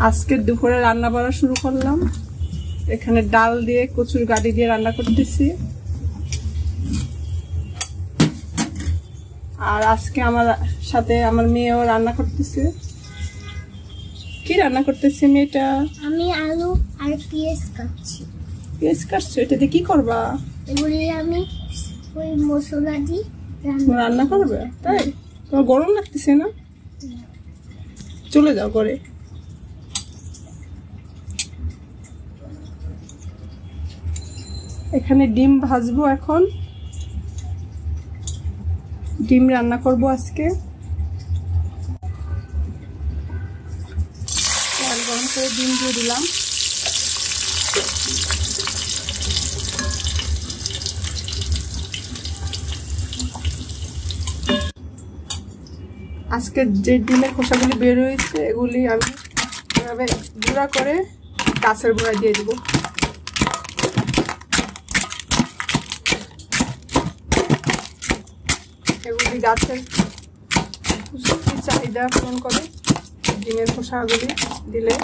আজকে দুপুরে রান্না বাড়া শুরু করলাম। এখানে ডাল দিয়ে কচুর গাড়ি দিয়ে রান্না করতেছি। আর আজকে আমার সাথে আমার মেয়েও রান্না করতেছে। কি রান্না করতেছে মেয়েটা? আমি আলু আর পেঁয়াজ কাটছি। পেঁয়াজ কাটছো? এটাতে কি করবা? এগুলি আমি ওই মশলা দিয়ে রান্না করবে। তাই তোমার গরম লাগতেছে না? চলে যাও করে। এখানে ডিম ভাজবো। এখন ডিম রান্না করব আজকে। তেল গরম করে ডিম দিয়ে দিলাম। আজকে যে ডিমের খোসাগুলি বের হয়েছে এগুলি আমি এভাবে গুঁড়া করে গাছের গোড়ায় দিয়ে দিব। এগুলি গাছের চাহিদা পূরণ করে ডিমের খোসাগুলি দিলে।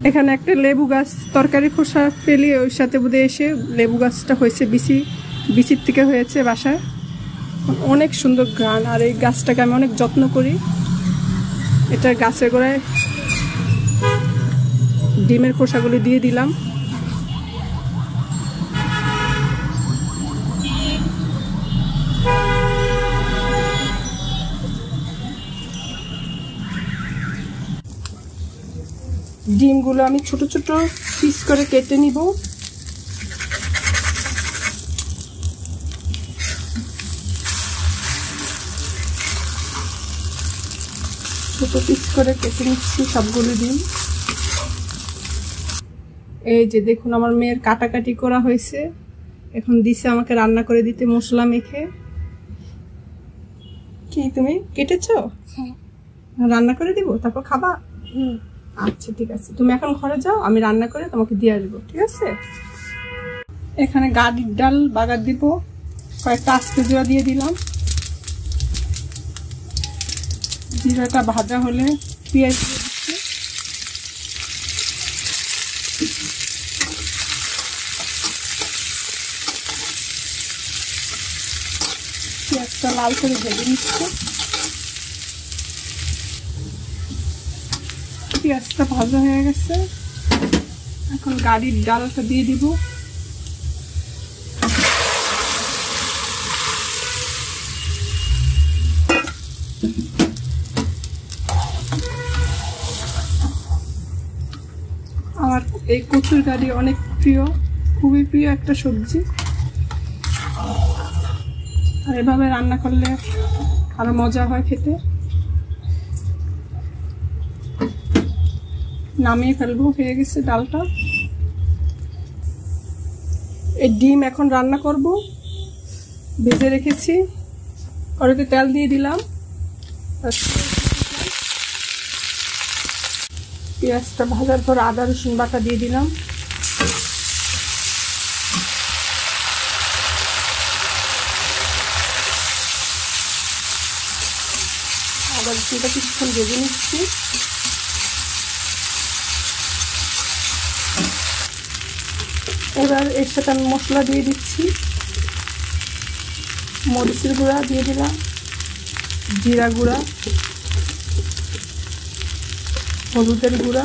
এখানে একটা লেবু গাছ তরকারি খোসা ফেলে ওই সাথে বোধহয় এসে লেবু গাছটা হয়েছে, বিচির থেকে হয়েছে বাসায়। অনেক সুন্দর ঘ্রাণ। আর এই গাছটাকে আমি অনেক যত্ন করি। এটা গাছের গোড়ায় ডিমের খোসাগুলি দিয়ে দিলাম। ডিমগুলো আমি ছোট ছোট পিস করে কেটে নিব। ছোট পিস করে কেটে নিচ্ছি সবগুলো ডিম। এই যে দেখুন আমার মেয়ের কাটাকাটি করা হয়েছে। এখন দিছে আমাকে রান্না করে দিতে মশলা মেখে। কি তুমি কেটেছো? হ্যাঁ। রান্না করে দিব, তারপর খাবা? আচ্ছা ঠিক আছে, তুমি এখন ঘরে যাও, আমি রান্না করে তোমাকে দিয়ে আসবো। ঠিক আছে। এখানে গাড়ির ডাল বাগার দিব। কয়েকটা আস্তে জিরা দিয়ে দিলাম। জিরাটা ভাজা হলে পেঁয়াজ দিয়ে দিচ্ছি। পেঁয়াজটা লাল করে ভেজে নিচ্ছে। পেঁয়াজটা ভাজা হয়ে গেছে। এখন গাড়ির ডালটা দিয়ে দিব। আমার এই কচুর গাড়ি অনেক প্রিয়, খুবই প্রিয় একটা সবজি। আর এভাবে রান্না করলে আরো মজা হয় খেতে। নামিয়ে ফেলবো, হয়ে গেছে ডালটা। এই ডিম এখন রান্না করব। ভেজে রেখেছি, কড়াইতে তেল দিয়ে দিলাম। পেঁয়াজটা ভাজার পর আদা রসুন বাটা দিয়ে দিলাম। আদা রসুনটা কিছুক্ষণ ভেজে নিচ্ছি। এবার এর সাথে আমি মশলা দিয়ে দিচ্ছি। মরিচের গুঁড়া দিয়ে দিলাম, জিরা গুঁড়া, হলুদের গুঁড়া,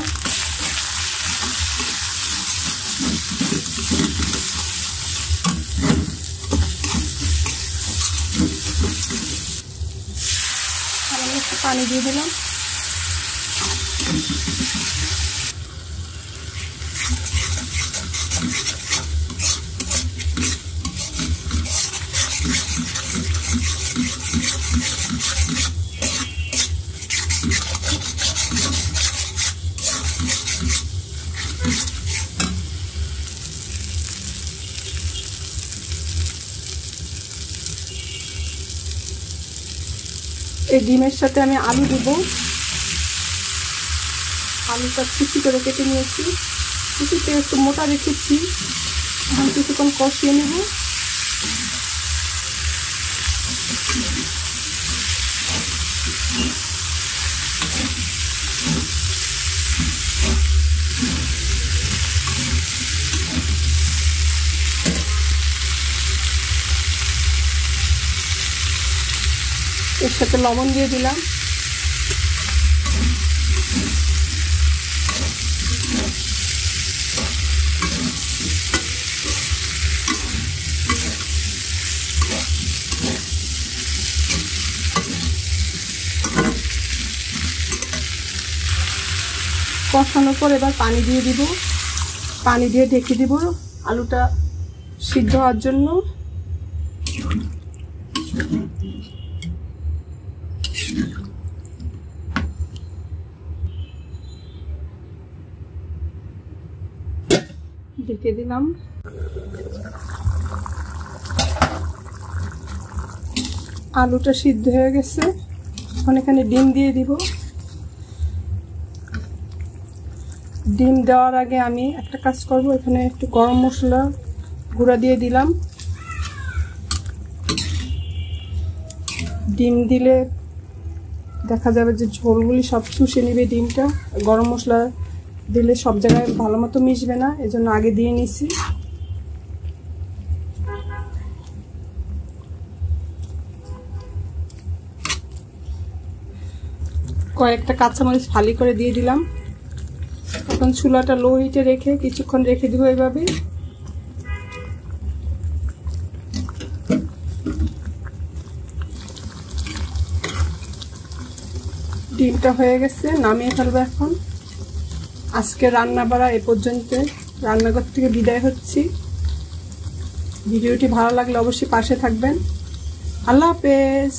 সামান্য একটু পানি দিয়ে দিলাম। এই ডিমের সাথে আমি আলু দেব। আলুটা কুচি করে কেটে নিয়েছি। কিছুতে একটু মোটা রেখেছি, এখন কিছুক্ষণ কষিয়ে নেব। এর সাথে লবণ দিয়ে দিলাম। কষানোর পর এবার পানি দিয়ে দিব, পানি দিয়ে ঢেকে দিব আলুটা সিদ্ধ হওয়ার জন্য। ঢেকে দিলাম। আলুটা সিদ্ধ হয়ে গেছে, এখন এখানে ডিম দিয়ে দিব। ডিম দেওয়ার আগে আমি একটা কাজ করব, এখানে একটু গরম মশলা গুঁড়া দিয়ে দিলাম। ডিম দিলে দেখা যাবে যে ঝোলগুলি সব চুষে নেবে ডিমটা, গরম মশলা দিলে সব জায়গায় ভালো মতো মিশবে না, এজন্য আগে দিয়ে নিছি। কয়েকটা কাঁচামরিচ ফালি করে দিয়ে দিলাম। এখন চুলাটা লো হিটে রেখে কিছুক্ষণ রেখে দিব এইভাবে। ডিমটা হয়ে গেছে, নামিয়ে ফেলবো এখন। আজকে রান্না বাড়া এ পর্যন্ত, রান্নাঘর থেকে বিদায় হচ্ছি। ভিডিওটি ভালো লাগলে অবশ্যই পাশে থাকবেন। আল্লাহ হাফেজ।